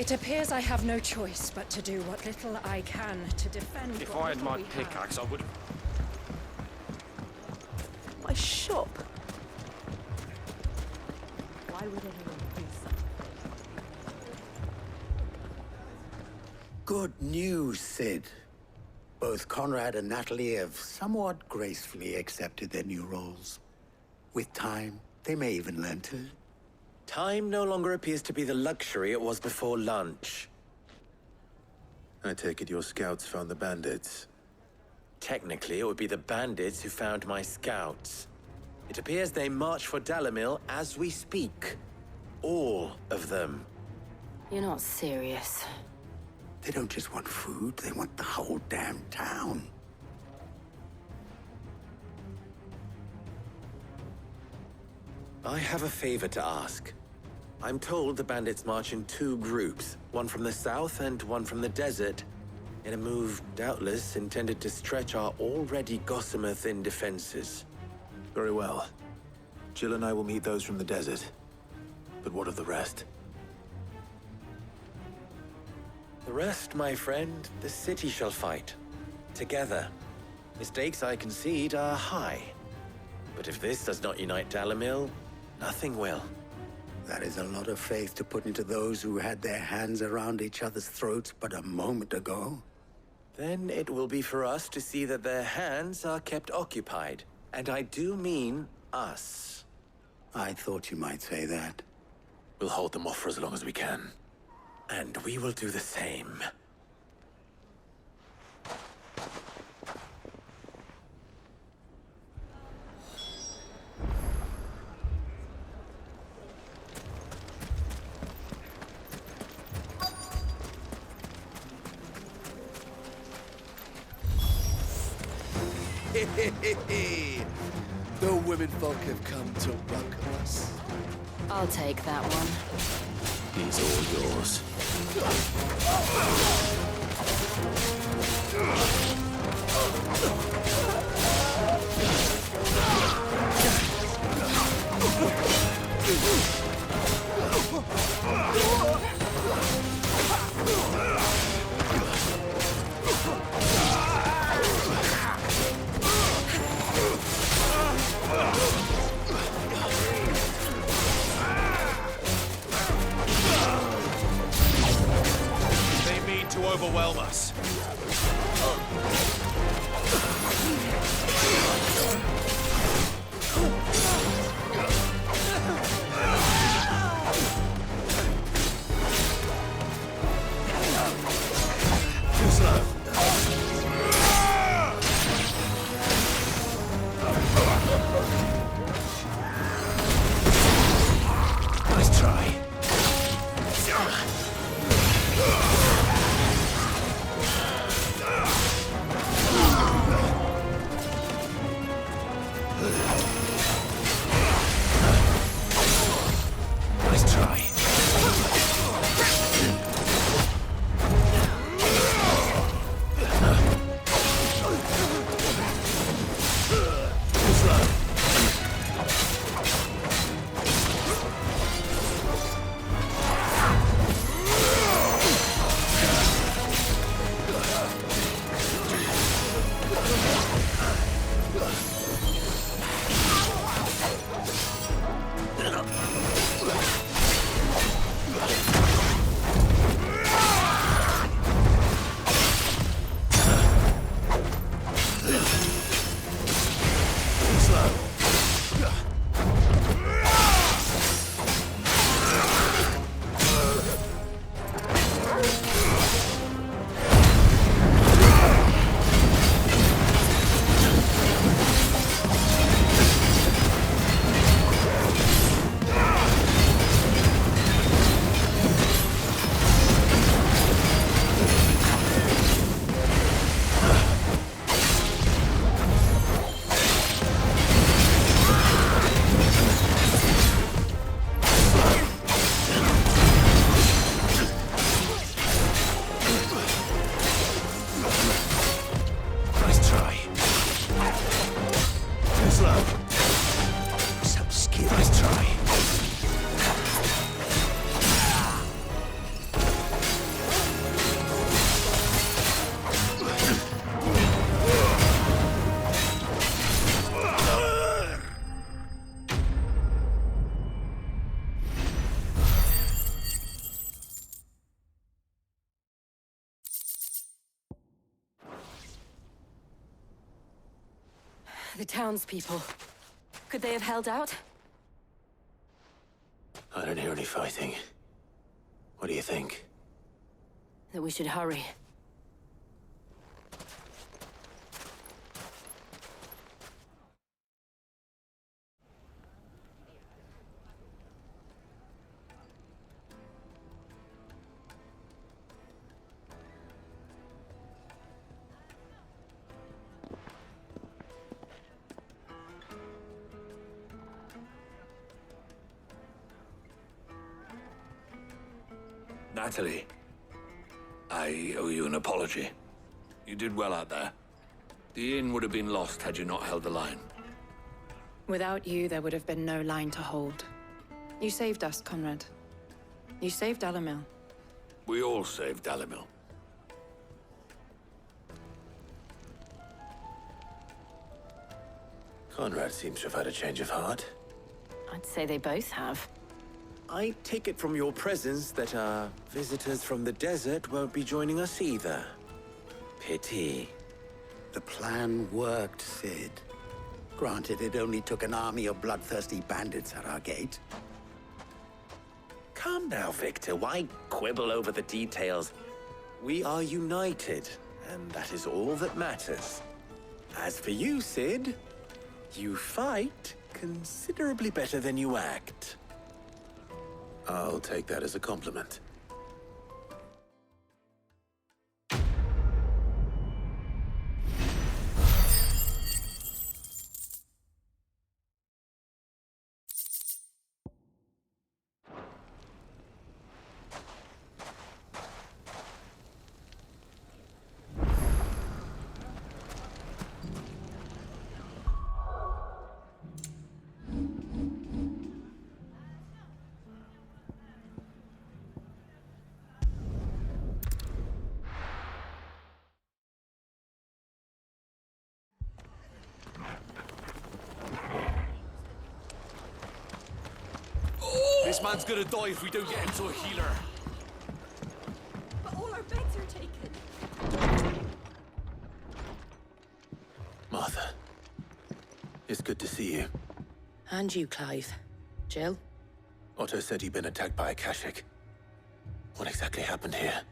It appears I have no choice but to do what little I can to defend. If I had my pickaxe, I would. My shop. Why would anyone do something? Good news, Sid. Both Conrad and Natalie have somewhat gracefully accepted their new roles. With time, they may even learn to. Time no longer appears to be the luxury it was before lunch. I take it your scouts found the bandits. Technically, it would be the bandits who found my scouts. It appears they march for Dalamil as we speak. All of them. You're not serious. They don't just want food, they want the whole damn town. I have a favor to ask. I'm told the bandits march in two groups, one from the south and one from the desert, in a move doubtless intended to stretch our already gossamer-thin defenses. Very well. Jill and I will meet those from the desert. But what of the rest? The rest, my friend, the city shall fight. Together. The stakes, I concede, are high. But if this does not unite Dalamil, nothing will. That is a lot of faith to put into those who had their hands around each other's throats but a moment ago. Then it will be for us to see that their hands are kept occupied. And I do mean us. I thought you might say that. We'll hold them off for as long as we can. And we will do the same. The womenfolk have come to welcome us. I'll take that one. He's all yours. They mean to overwhelm us. The townspeople. Could they have held out? I don't hear any fighting. What do you think? That we should hurry. Natalie, I owe you an apology. You did well out there. The inn would have been lost had you not held the line. Without you, there would have been no line to hold. You saved us, Conrad. You saved Alamil. We all saved Alamil. Conrad seems to have had a change of heart. I'd say they both have. I take it from your presence that our visitors from the desert won't be joining us either. Pity. The plan worked, Sid. Granted, it only took an army of bloodthirsty bandits at our gate. Calm now, Victor. Why quibble over the details? We are united, and that is all that matters. As for you, Sid, you fight considerably better than you act. I'll take that as a compliment. This man's gonna die if we don't get him to a healer. But all our beds are taken. Martha, it's good to see you. And you, Clive. Jill? Otto said he'd been attacked by a Akashic. What exactly happened here?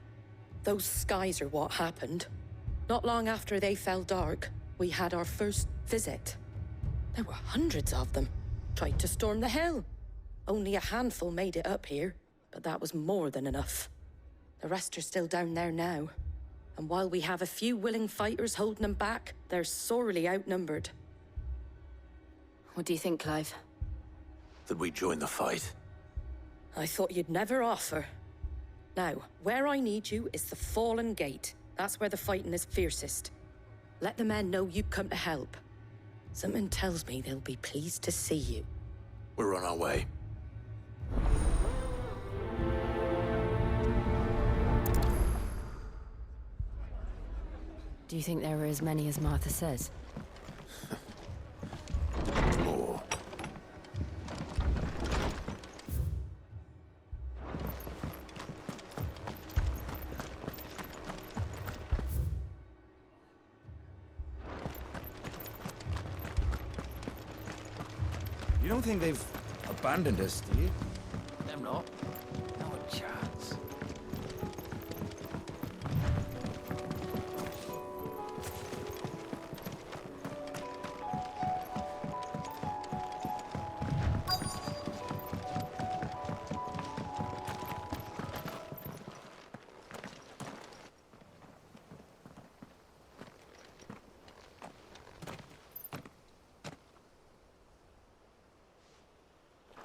Those skies are what happened. Not long after they fell dark, we had our first visit. There were hundreds of them. Tried to storm the hill. Only a handful made it up here, but that was more than enough. The rest are still down there now. And while we have a few willing fighters holding them back, they're sorely outnumbered. What do you think, Clive? That we join the fight? I thought you'd never offer. Now, where I need you is the Fallen Gate. That's where the fighting is fiercest. Let the men know you come to help. Something tells me they'll be pleased to see you. We're on our way. Do you think there were as many as Martha says? More. You don't think they've abandoned us, do you? Them not. Not a chance.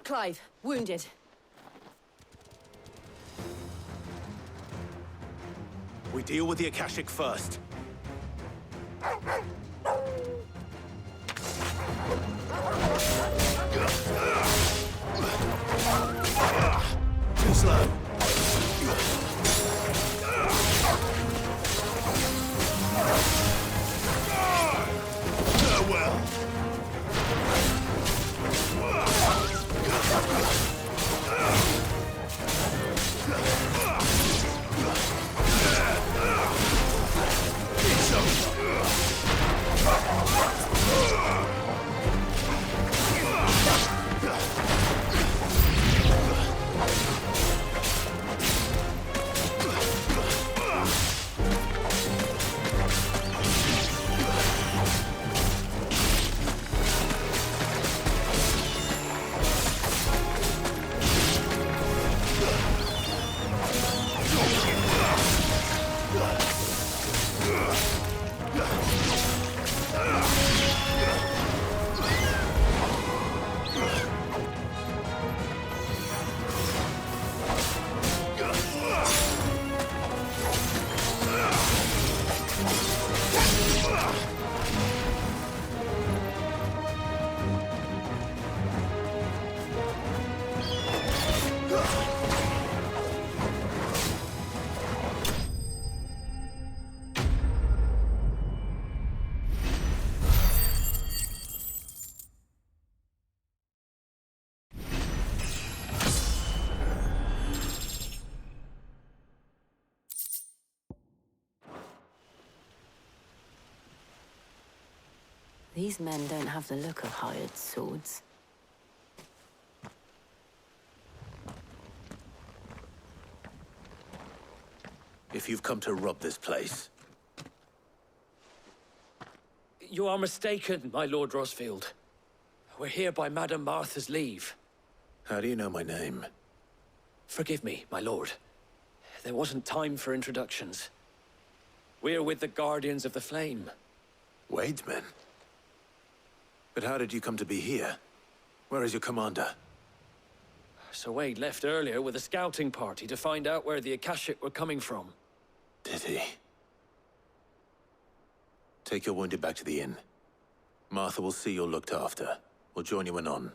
Clive, wounded. We deal with the Akashic first. Too slow. Well. These men don't have the look of hired swords. If you've come to rob this place, You are mistaken, my Lord Rosfield. We're here by Madame Martha's leave. how do you know my name? Forgive me, my lord. There wasn't time for introductions. We're with the Guardians of the Flame. Wade's men? But how did you come to be here? Where is your commander? Sir Wade left earlier with a scouting party to find out where the Akashic were coming from. Did he? Take your wounded back to the inn. Martha will see you're looked after. We'll join you anon.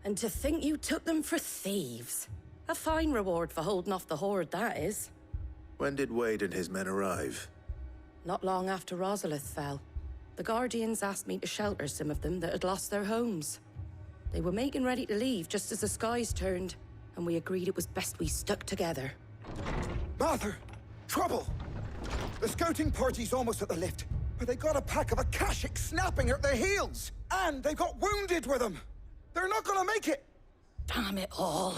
And to think you took them for thieves. A fine reward for holding off the horde, that is. When did Wade and his men arrive? Not long after Rosalith fell. The Guardians asked me to shelter some of them that had lost their homes. They were making ready to leave just as the skies turned, and we agreed it was best we stuck together. Martha! Trouble! The scouting party's almost at the lift, but they got a pack of Akashic snapping at their heels! And they got wounded with them! They're not gonna make it! Damn it all.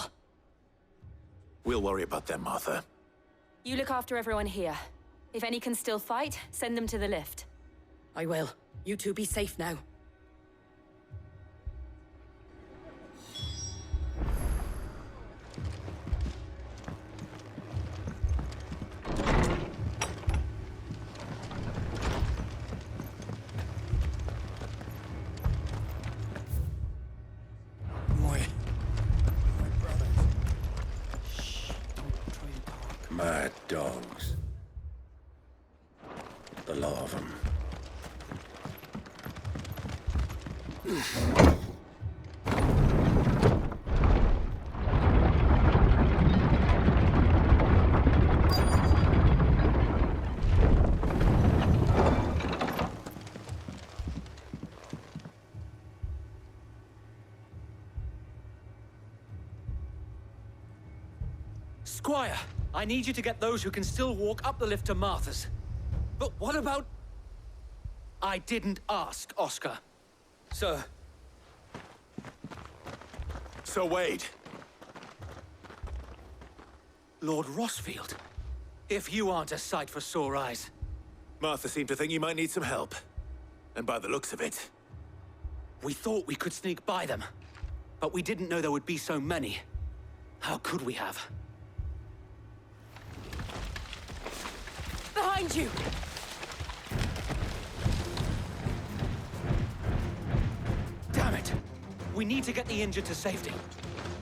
We'll worry about them, Martha. You look after everyone here. If any can still fight, send them to the lift. I will. You two be safe now. Mad dogs. The lot of them. Squire, I need you to get those who can still walk up the lift to Martha's. But what about... I didn't ask, Oscar. Sir. Sir Wade! Lord Rosfield. If you aren't a sight for sore eyes. Martha seemed to think you might need some help. And by the looks of it... We thought we could sneak by them. But we didn't know there would be so many. How could we have? Behind you! Damn it! We need to get the injured to safety.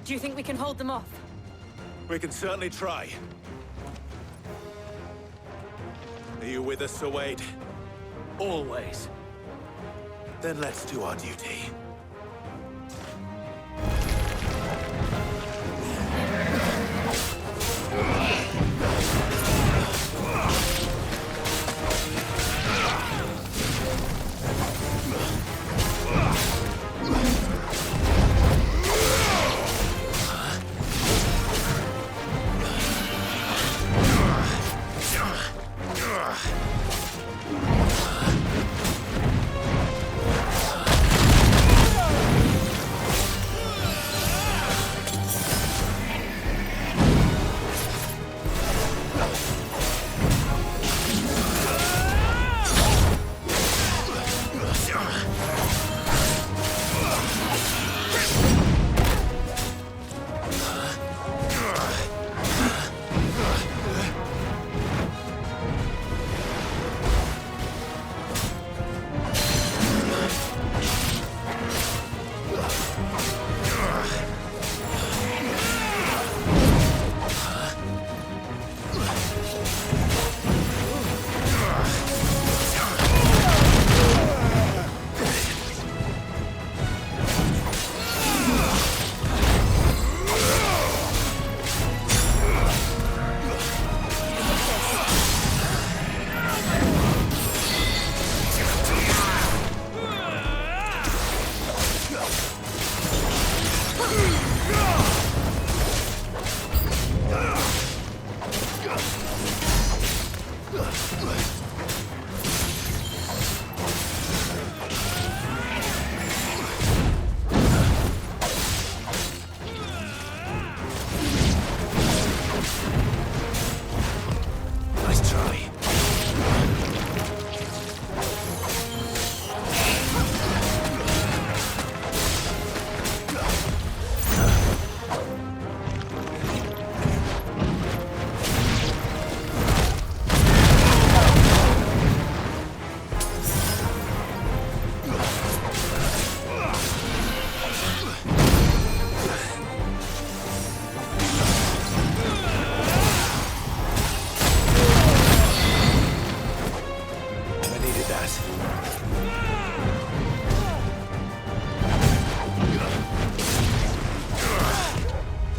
Do you think we can hold them off? We can certainly try. Are you with us, Sir Wade? Always. Then let's do our duty.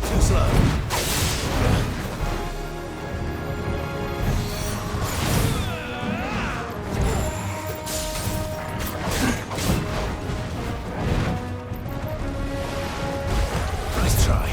Too slow. Nice try.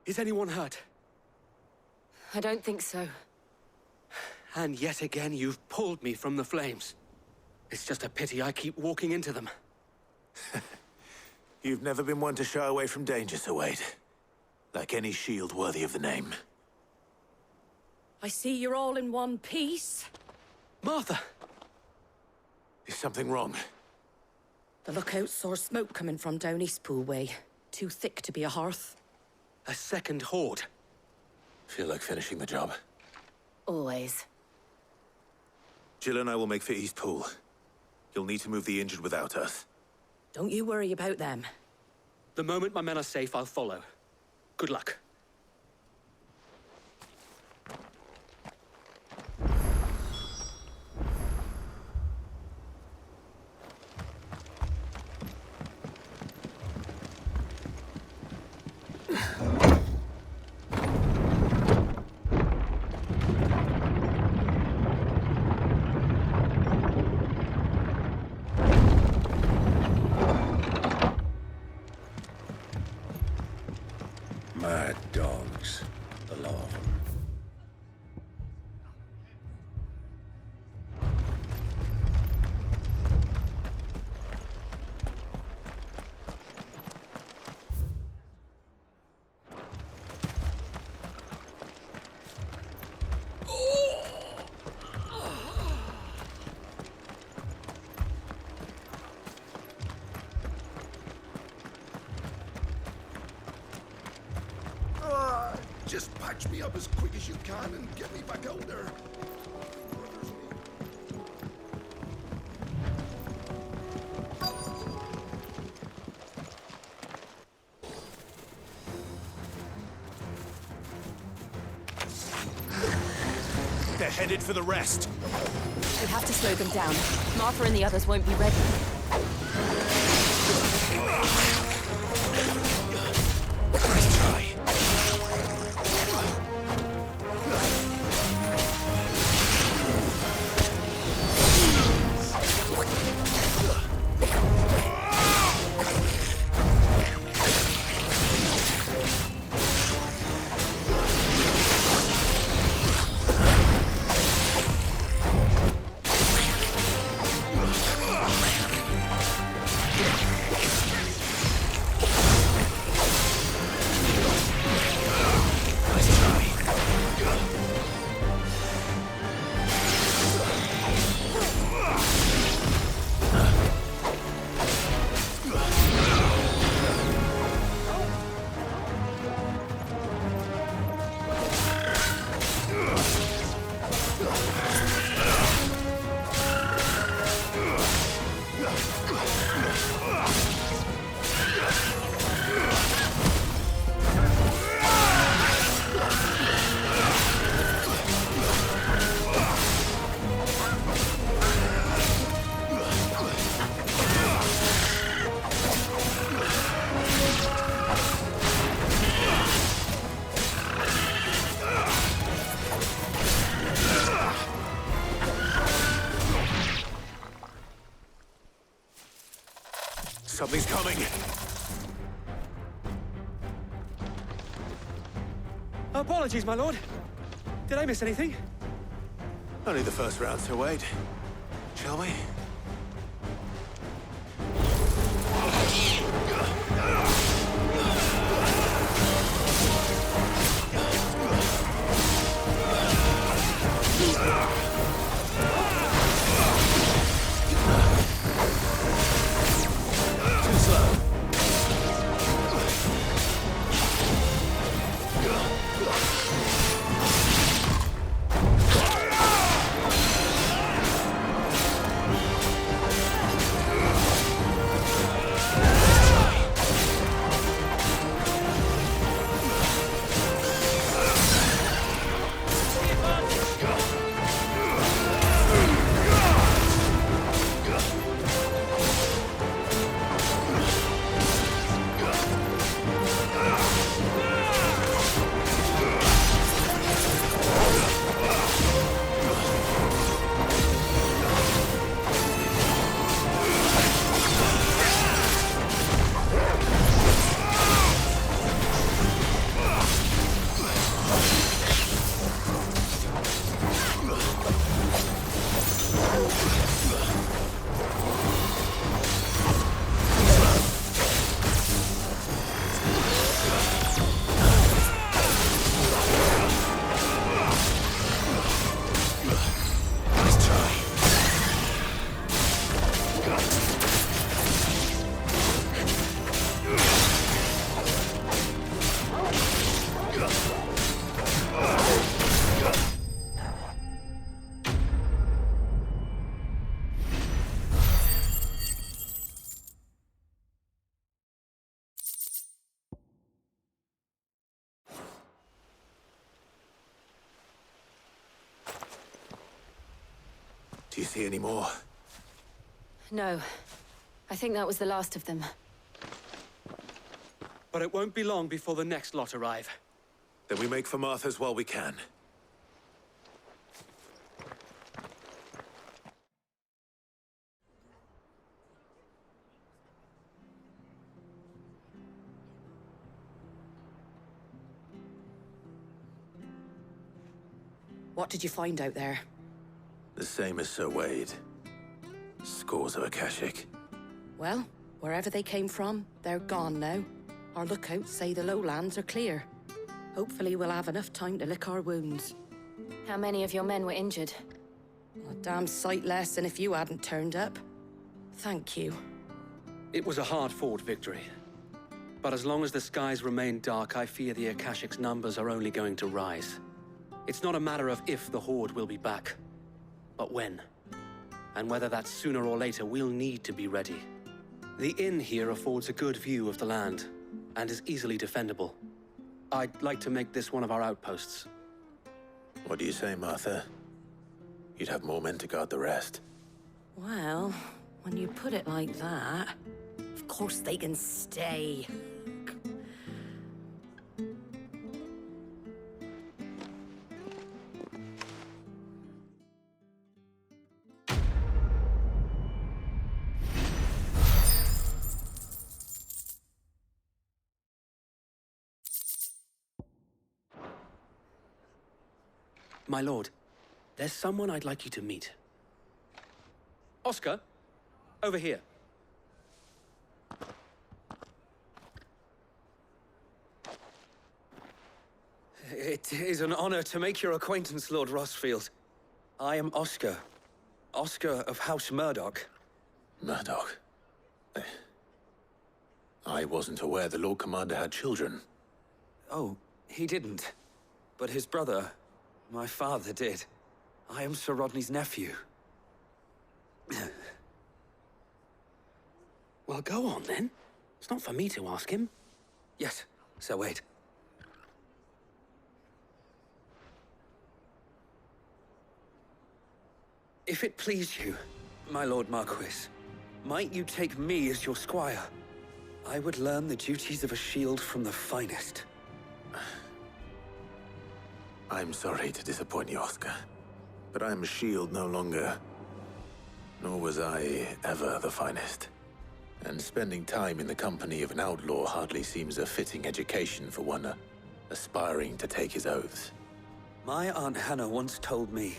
Is anyone hurt? I don't think so. And yet again, you've pulled me from the flames. It's just a pity I keep walking into them. You've never been one to shy away from danger, Sir Wade. Like any shield worthy of the name. I see you're all in one piece. Martha! Is something wrong? The lookouts saw smoke coming from down Eastpool way. Too thick to be a hearth. A second horde. Feel like finishing the job. Always. Jill and I will make for Eastpool. You'll need to move the injured without us. Don't you worry about them. The moment my men are safe, I'll follow. Good luck. Mad dogs, the lot of them. Just patch me up as quick as you can and get me back out there. They're headed for the rest. We have to slow them down. Martha and the others won't be ready. Nice try. Something's coming! Apologies, my lord. Did I miss anything? Only the first round, so wait. Shall we? Too slow. Do you see any more? No. I think that was the last of them. But it won't be long before the next lot arrive. Then we make for Martha's while we can. What did you find out there? The same as Sir Wade. Scores of Akashic. Well, wherever they came from, they're gone now. Our lookouts say the lowlands are clear. Hopefully we'll have enough time to lick our wounds. How many of your men were injured? A damn sight less than if you hadn't turned up. Thank you. It was a hard-fought victory. But as long as the skies remain dark, I fear the Akashic's numbers are only going to rise. It's not a matter of if the Horde will be back, but when. And whether that's sooner or later, we'll need to be ready. The inn here affords a good view of the land, and is easily defendable. I'd like to make this one of our outposts. What do you say, Martha? You'd have more men to guard the rest. Well, when you put it like that, of course they can stay. My lord, there's someone I'd like you to meet. Oscar, over here. It is an honor to make your acquaintance, Lord Rossfield. I am Oscar. Oscar of House Murdoch. Murdoch? I wasn't aware the Lord Commander had children. Oh, he didn't. But his brother, my father, did. I am Sir Rodney's nephew. Well, go on, then. It's not for me to ask him. Yes, Sir Wade. If it please you, my Lord Marquis, might you take me as your squire? I would learn the duties of a shield from the finest. I'm sorry to disappoint you, Oscar, but I'm a shield no longer. Nor was I ever the finest. And spending time in the company of an outlaw hardly seems a fitting education for one aspiring to take his oaths. My Aunt Hannah once told me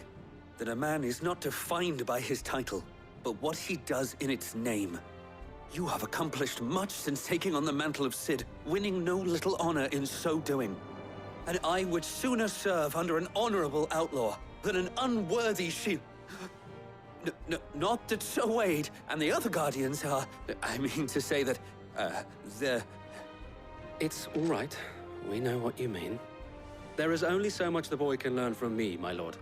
that a man is not defined by his title, but what he does in its name. You have accomplished much since taking on the mantle of Cid, winning no little honor in so doing. And I would sooner serve under an honorable outlaw than an unworthy shield. Not that Sir Wade and the other Guardians are... I mean to say that, they're... It's all right. We know what you mean. There is only so much the boy can learn from me, my lord.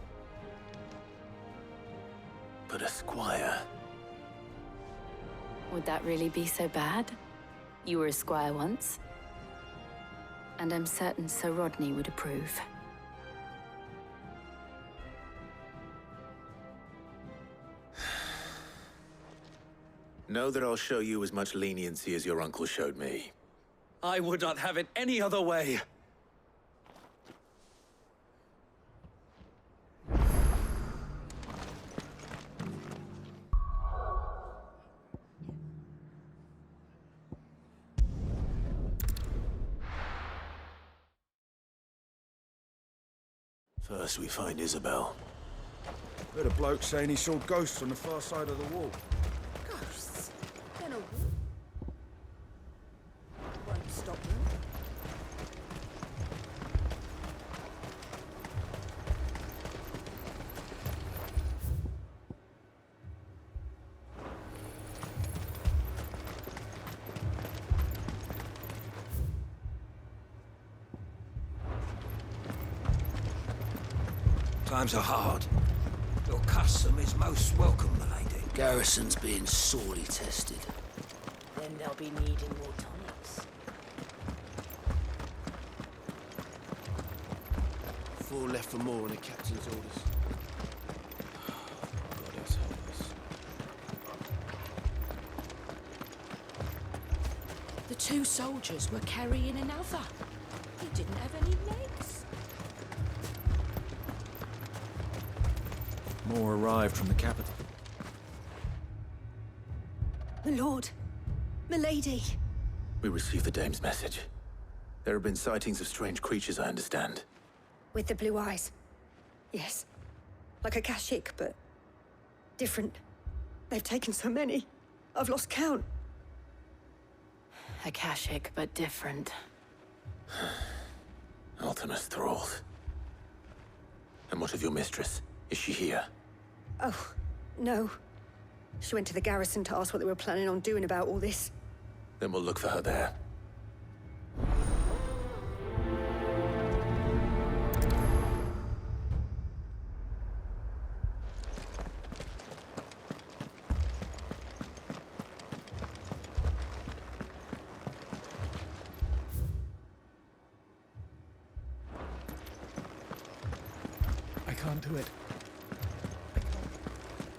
But a squire... Would that really be so bad? You were a squire once. And I'm certain Sir Rodney would approve. Know that I'll show you as much leniency as your uncle showed me. I would not have it any other way. First we find Isabel. Heard a bloke saying he saw ghosts on the far side of the wall. Ghosts? Then a won't stop them. Times are hard. Your custom is most welcome, my lady. Garrison's being sorely tested. Then they'll be needing more tonics. 4 left for more on the captain's orders. God, it's hopeless. The 2 soldiers were carrying another. He didn't have any legs. More arrived from the capital. My lord, milady. We received the dame's message. There have been sightings of strange creatures, I understand. With the blue eyes. Yes. Like a Kashik, but different. They've taken so many. I've lost count. Akashic, but different. Ultimus thralls. And what of your mistress? Is she here? Oh, no. She went to the garrison to ask what they were planning on doing about all this. Then we'll look for her there. I can't do it.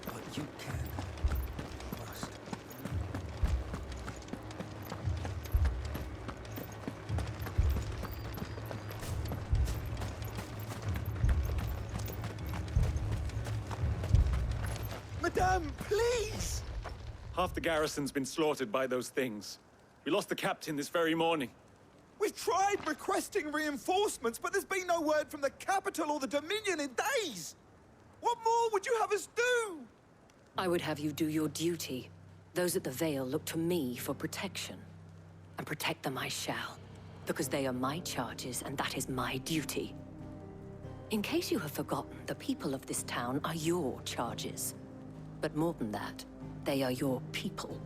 But you can. Must. Madame, please! Half the garrison's been slaughtered by those things. We lost the captain this very morning. We've tried requesting reinforcements, but there's been no word from the capital or the Dominion in days! What more would you have us do? I would have you do your duty. Those at the Vale look to me for protection. And protect them I shall. Because they are my charges, and that is my duty. In case you have forgotten, the people of this town are your charges. But more than that, they are your people.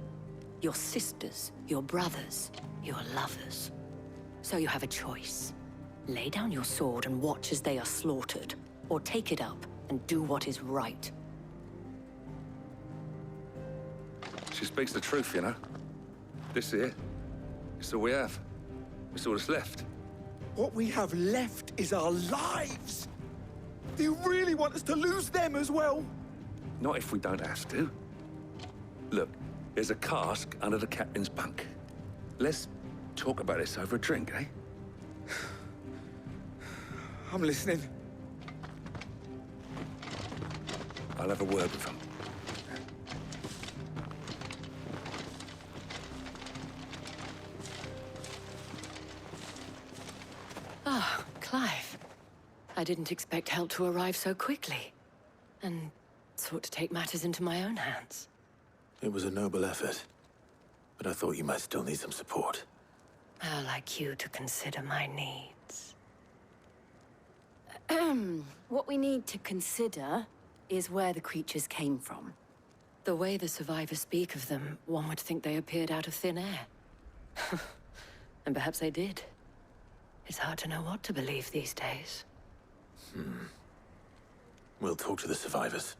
Your sisters, your brothers, your lovers. So you have a choice. Lay down your sword and watch as they are slaughtered, or take it up and do what is right. She speaks the truth, you know. This here, it's all we have. It's all that's left. What we have left is our lives! Do you really want us to lose them as well? Not if we don't have to. Look, there's a cask under the captain's bunk. Let's talk about this over a drink, eh? I'm listening. I'll have a word with him. Clive, I didn't expect help to arrive so quickly, and sought to take matters into my own hands. It was a noble effort, but I thought you might still need some support. I'd like you to consider my needs. What we need to consider is where the creatures came from. The way the survivors speak of them, one would think they appeared out of thin air. And perhaps they did. It's hard to know what to believe these days. We'll talk to the survivors.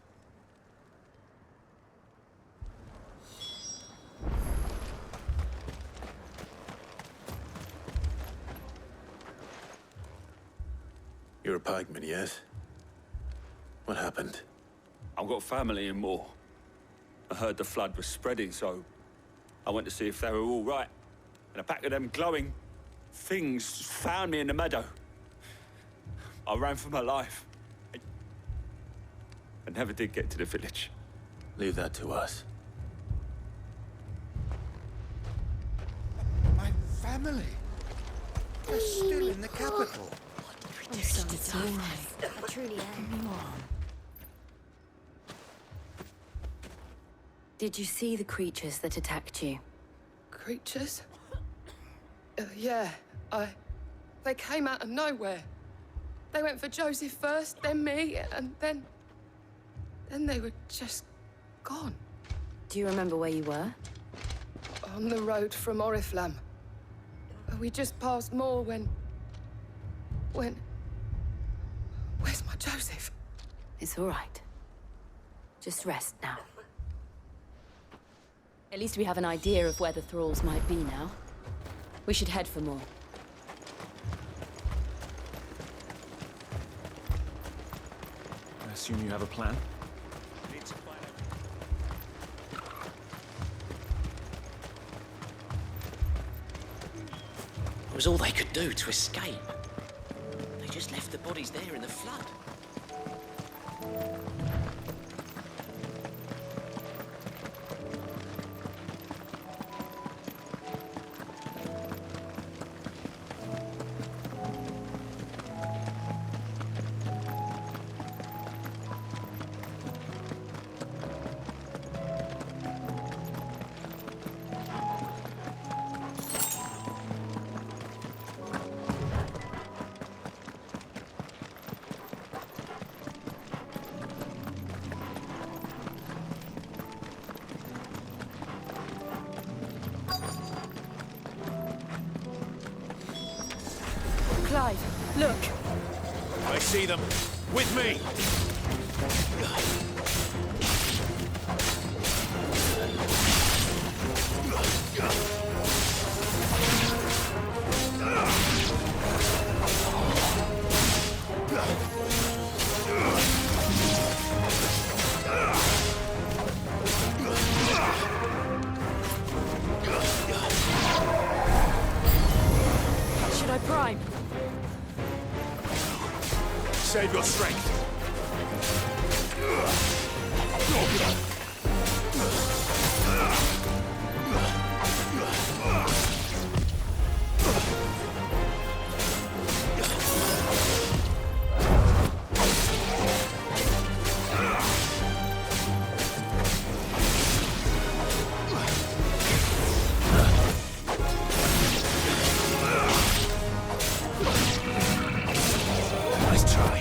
You're a pikeman, yes? What happened? I've got family in Moor. I heard the flood was spreading, so I went to see if they were all right. And a pack of them glowing things found me in the meadow. I ran for my life. I never did get to the village. Leave that to us. My family. They're still in the capital. It's all right. I truly am. Did you see the creatures that attacked you? Creatures? Yeah, They came out of nowhere. They went for Joseph first, then me, and then they were just gone. Do you remember where you were? On the road from Oriflamme. We just passed Moor when... Where's my Joseph? It's all right. Just rest now. At least we have an idea of where the thralls might be now. We should head for more. I assume you have a plan? It was all they could do to escape. They just left the bodies there in the flood. Clive, look! I see them. With me! Should I prime? Save your strength. Nice try.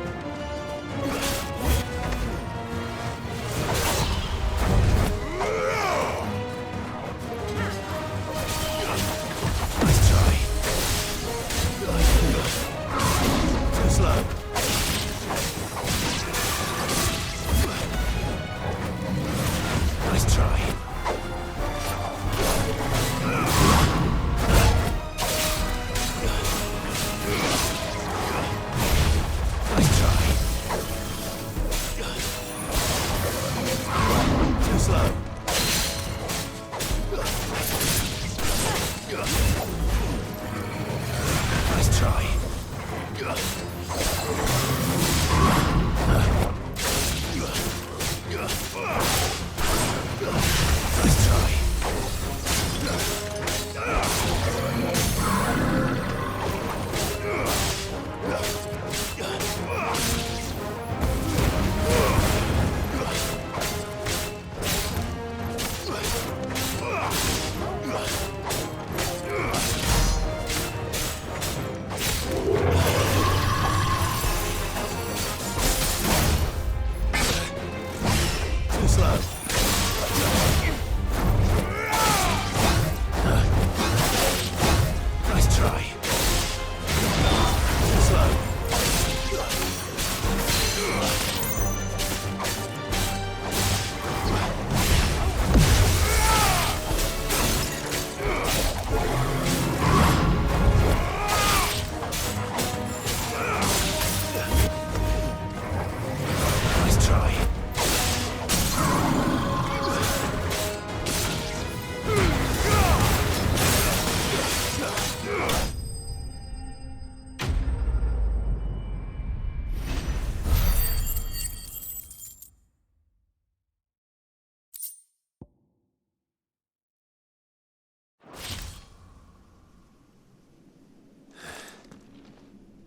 Nice try. Too slow. Nice try. Nice try. Too slow. Nice try.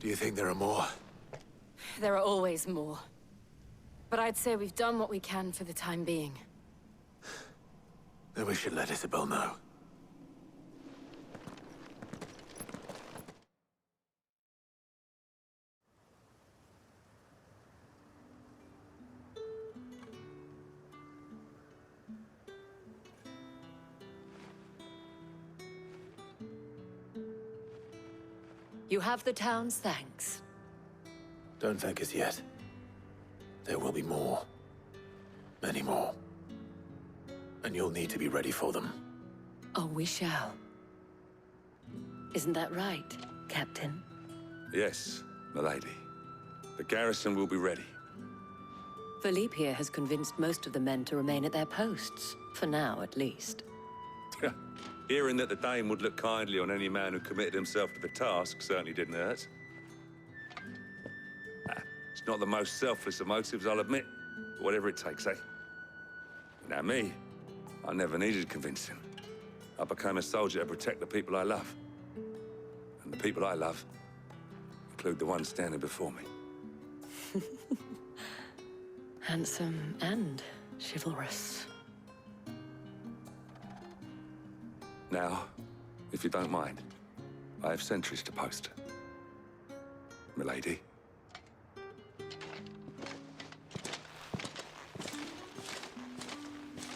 Do you think there are more? There are always more. But I'd say we've done what we can for the time being. Then we should let Isabel know. You have the town's thanks. Don't thank us yet. There will be more. Many more. And you'll need to be ready for them. Oh, we shall. Isn't that right, Captain? Yes, milady. The garrison will be ready. Philippe here has convinced most of the men to remain at their posts. For now, at least. Hearing that the Dane would look kindly on any man who committed himself to the task certainly didn't hurt. It's not the most selfless of motives, I'll admit. But whatever it takes, eh? Now me, I never needed convincing. I became a soldier to protect the people I love. And the people I love include the ones standing before me. Handsome and chivalrous. Now, if you don't mind, I have sentries to post. Milady.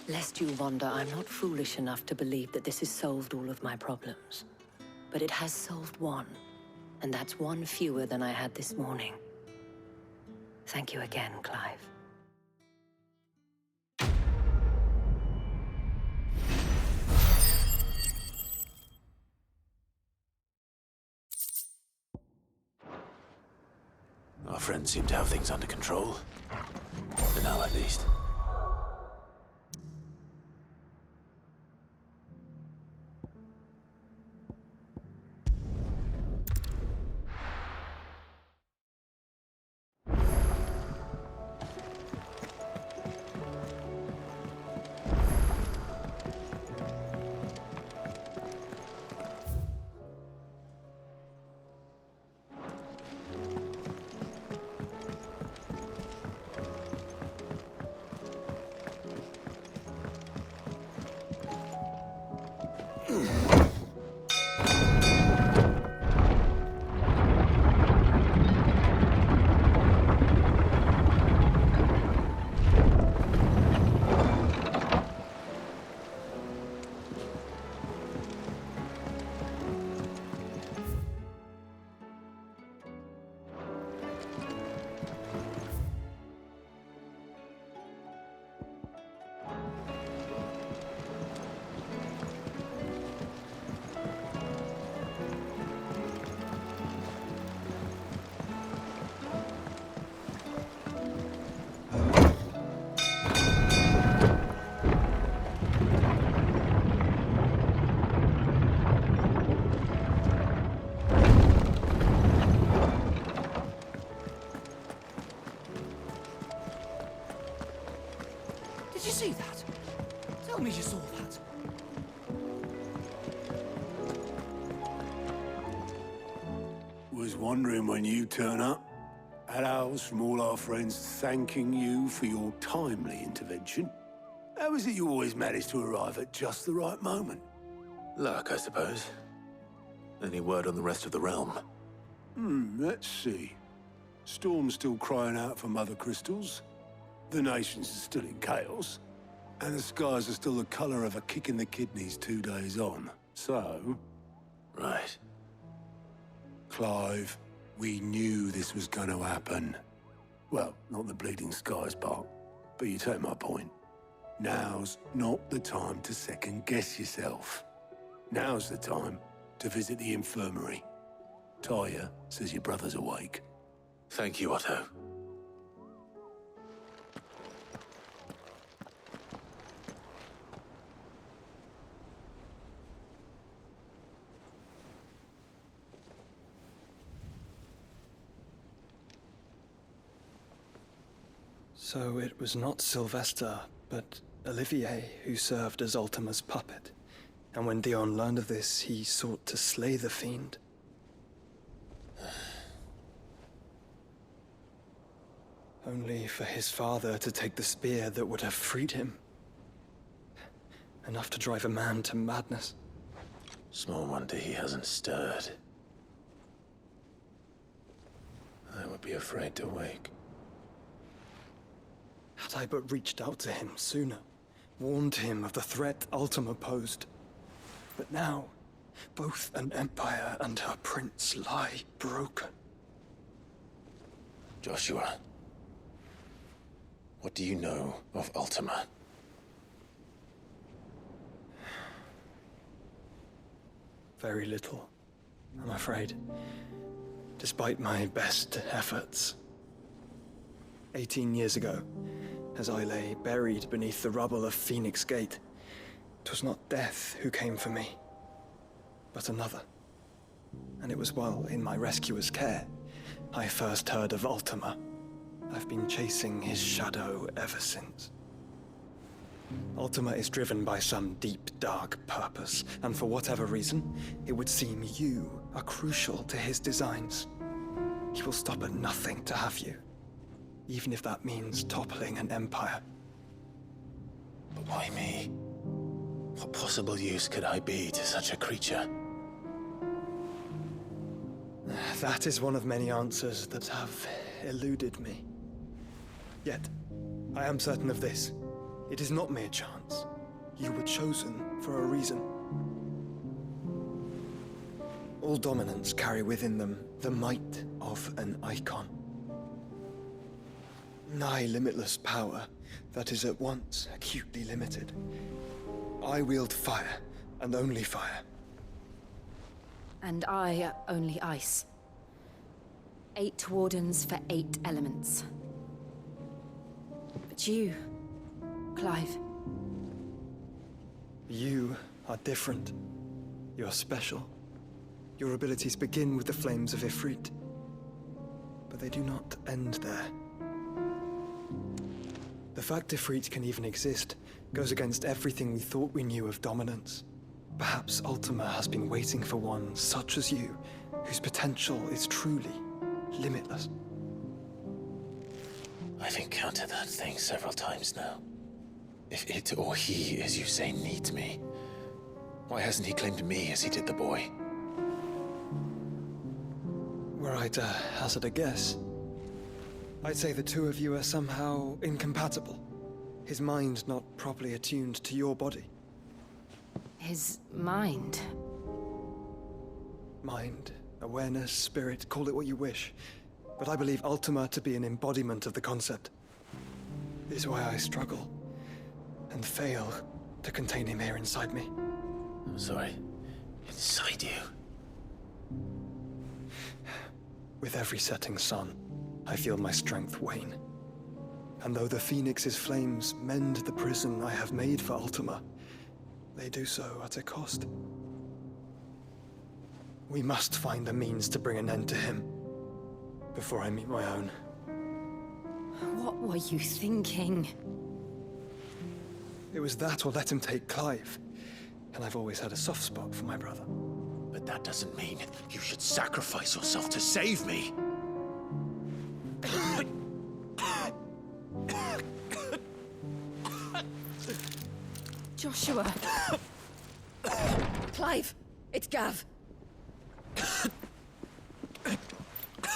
Lest you wonder, I'm not foolish enough to believe that this has solved all of my problems. But it has solved one, and that's one fewer than I had this morning. Thank you again, Clive. Our friends seem to have things under control. For now, at least. Did you see that? Tell me you saw that. Was wondering when you turn up. Had owls from all our friends thanking you for your timely intervention. How is it you always manage to arrive at just the right moment? Luck, I suppose. Any word on the rest of the realm? Let's see. Storm's still crying out for mother crystals. The nations are still in chaos. And the skies are still the color of a kick in the kidneys 2 days on. So... Right. Clive, we knew this was going to happen. Well, not the bleeding skies part, but you take my point. Now's not the time to second-guess yourself. Now's the time to visit the infirmary. Talia says your brother's awake. Thank you, Otto. So it was not Sylvester, but Olivier who served as Ultima's puppet. And when Dion learned of this, he sought to slay the fiend. only for his father to take the spear that would have freed him. Enough to drive a man to madness. Small wonder he hasn't stirred. I would be afraid to wake. Had I but reached out to him sooner, warned him of the threat Ultima posed. But now, both an empire and her prince lie broken. Joshua, what do you know of Ultima? Very little, I'm afraid. Despite my best efforts. 18 years ago, as I lay buried beneath the rubble of Phoenix Gate, 'twas not death who came for me, but another. And it was while in my rescuer's care, I first heard of Ultima. I've been chasing his shadow ever since. Ultima is driven by some deep, dark purpose, and for whatever reason, it would seem you are crucial to his designs. He will stop at nothing to have you, even if that means toppling an empire. But why me? What possible use could I be to such a creature? That is one of many answers that have eluded me. Yet, I am certain of this. It is not mere chance. You were chosen for a reason. All dominants carry within them the might of an icon. Nigh limitless power that is at once acutely limited. I wield fire, and only fire. And I only ice. 8 wardens for 8 elements. But you, Clive. You are different. You're special. Your abilities begin with the flames of Ifrit. But they do not end there. The fact Ifrit can even exist goes against everything we thought we knew of dominance. Perhaps Ultima has been waiting for one such as you, whose potential is truly limitless. I've encountered that thing several times now. If it or he, as you say, needs me, why hasn't he claimed me as he did the boy? Were I to hazard a guess, I'd say the two of you are somehow incompatible. His mind not properly attuned to your body. His mind? Mind, awareness, spirit, call it what you wish. But I believe Ultima to be an embodiment of the concept. This is why I struggle and fail to contain him here inside me. I'm sorry. Inside you? With every setting sun, I feel my strength wane. And though the Phoenix's flames mend the prison I have made for Ultima, they do so at a cost. We must find a means to bring an end to him before I meet my own. What were you thinking? It was that or let him take Clive. And I've always had a soft spot for my brother. But that doesn't mean you should sacrifice yourself to save me. Joshua. Clive, it's Gav.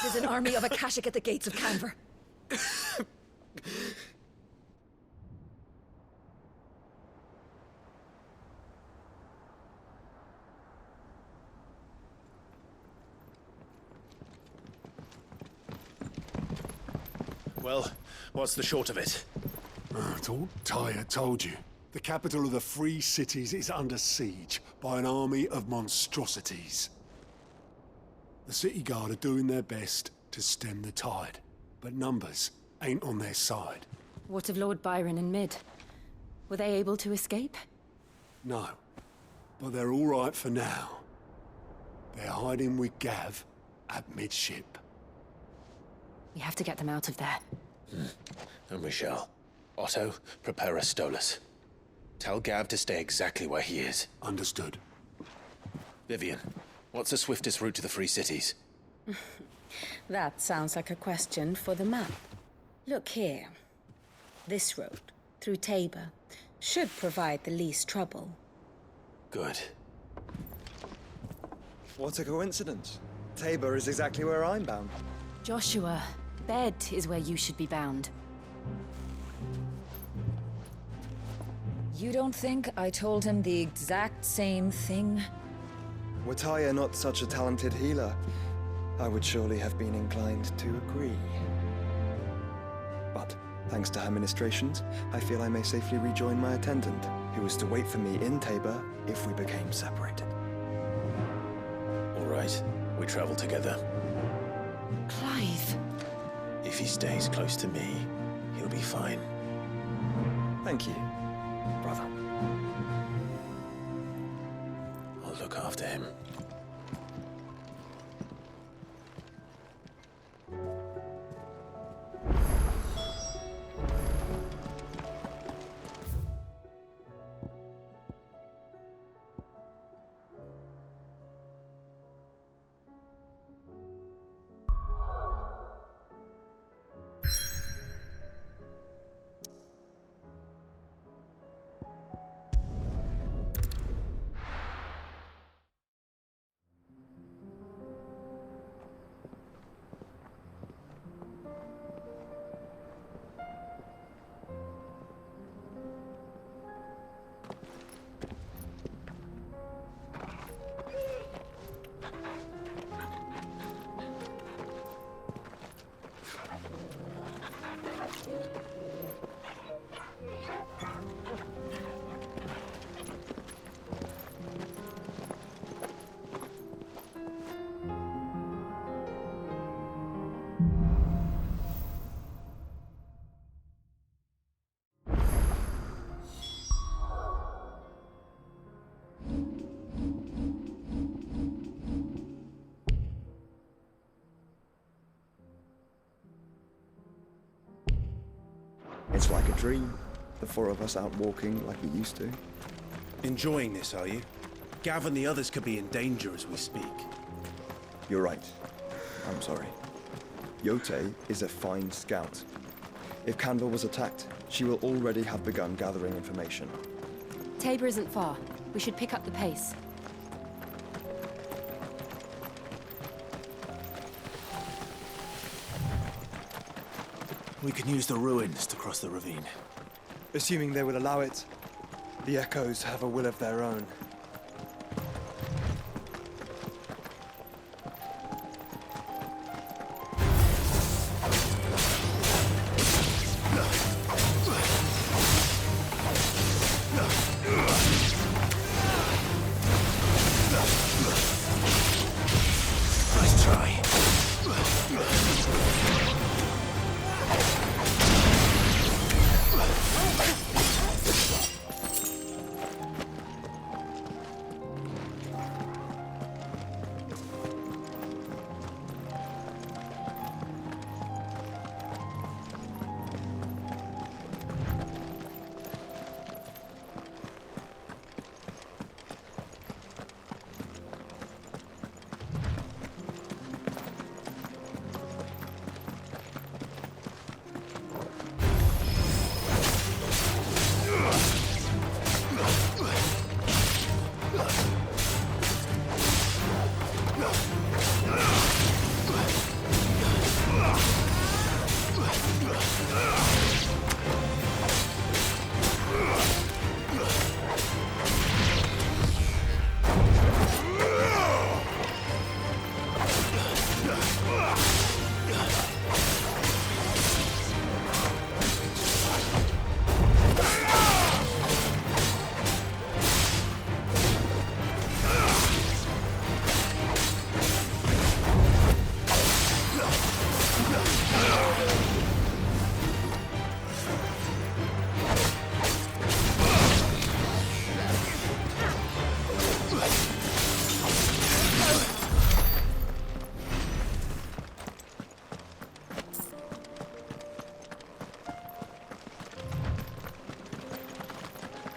There's an army of Akashic at the gates of Canver. Well, what's the short of it? It's all Tyre told you. The capital of the Free Cities is under siege by an army of monstrosities. The city guard are doing their best to stem the tide, but numbers ain't on their side. What of Lord Byron and Mid? Were they able to escape? No, but they're all right for now. They're hiding with Gav at midship. We have to get them out of there. And we shall. Otto, prepare a Stolas. Tell Gav to stay exactly where he is. Understood. Vivian, what's the swiftest route to the Free Cities? That sounds like a question for the map. Look here. This road, through Tabor, should provide the least trouble. Good. What a coincidence. Tabor is exactly where I'm bound. Joshua, bed is where you should be bound. You don't think I told him the exact same thing? Were Tyre not such a talented healer, I would surely have been inclined to agree. But, thanks to her ministrations, I feel I may safely rejoin my attendant, who was to wait for me in Tabor if we became separated. All right, we travel together. Clive. If he stays close to me, he'll be fine. Thank you, brother. I'll look after him. It's like a dream. The four of us out walking like we used to. Enjoying this, are you? Gav and the others could be in danger as we speak. You're right. I'm sorry. Yote is a fine scout. If Canville was attacked, she will already have begun gathering information. Tabor isn't far. We should pick up the pace. We can use the ruins to cross the ravine. Assuming they will allow it. The Echoes have a will of their own. Nice try.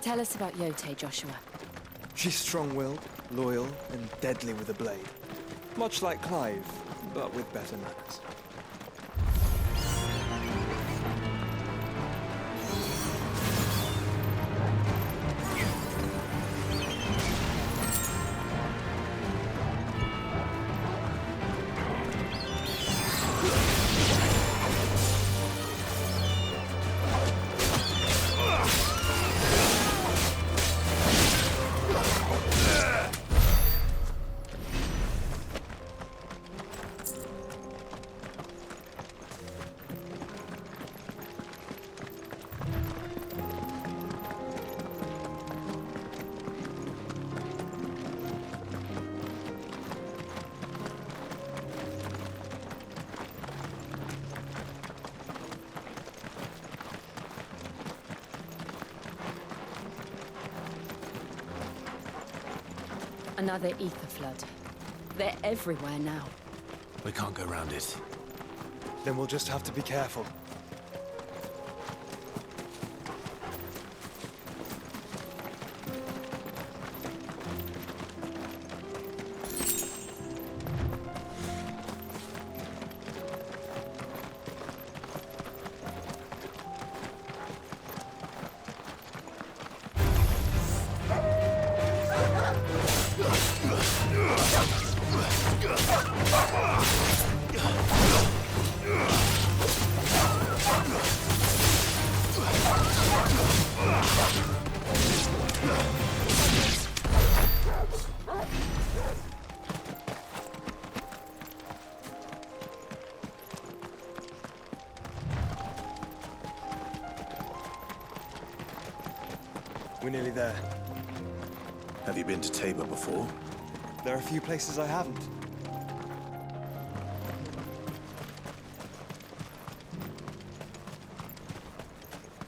Tell us about Yote, Joshua. She's strong-willed, loyal, and deadly with a blade. Much like Clive, but with better manners. Another ether flood. They're everywhere now. We can't go round it. Then we'll just have to be careful. We're nearly there. Have you been to Tabor before? There are a few places I haven't.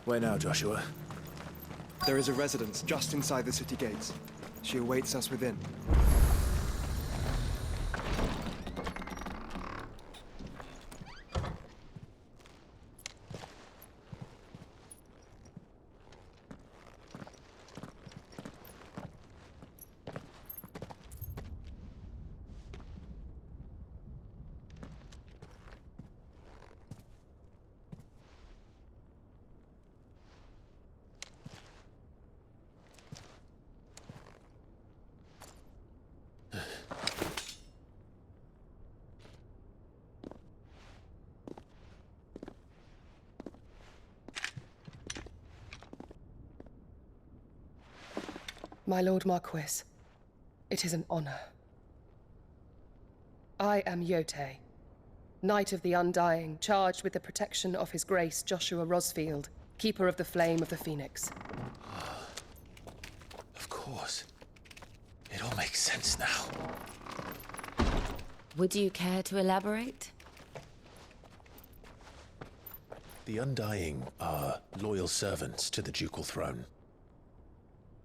Where now, Joshua? There is a residence just inside the city gates. She awaits us within. My Lord Marquis, it is an honor. I am Yote, Knight of the Undying, charged with the protection of His Grace Joshua Rosfield, Keeper of the Flame of the Phoenix. Of course. It all makes sense now. Would you care to elaborate? The Undying are loyal servants to the ducal throne.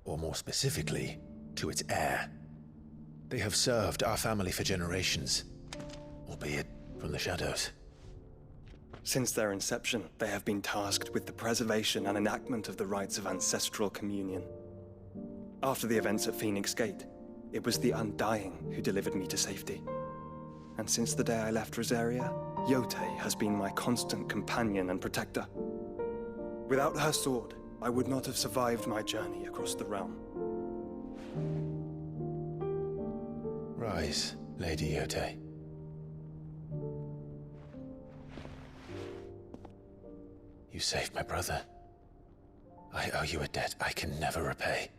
Or more specifically, to its heir. They have served our family for generations, albeit from the shadows. Since their inception, they have been tasked with the preservation and enactment of the rites of ancestral communion. After the events at Phoenix Gate, it was the Undying who delivered me to safety. And since the day I left Rosaria, Yote has been my constant companion and protector. Without her sword, I would not have survived my journey across the realm. Rise, Lady Yote. You saved my brother. I owe you a debt I can never repay.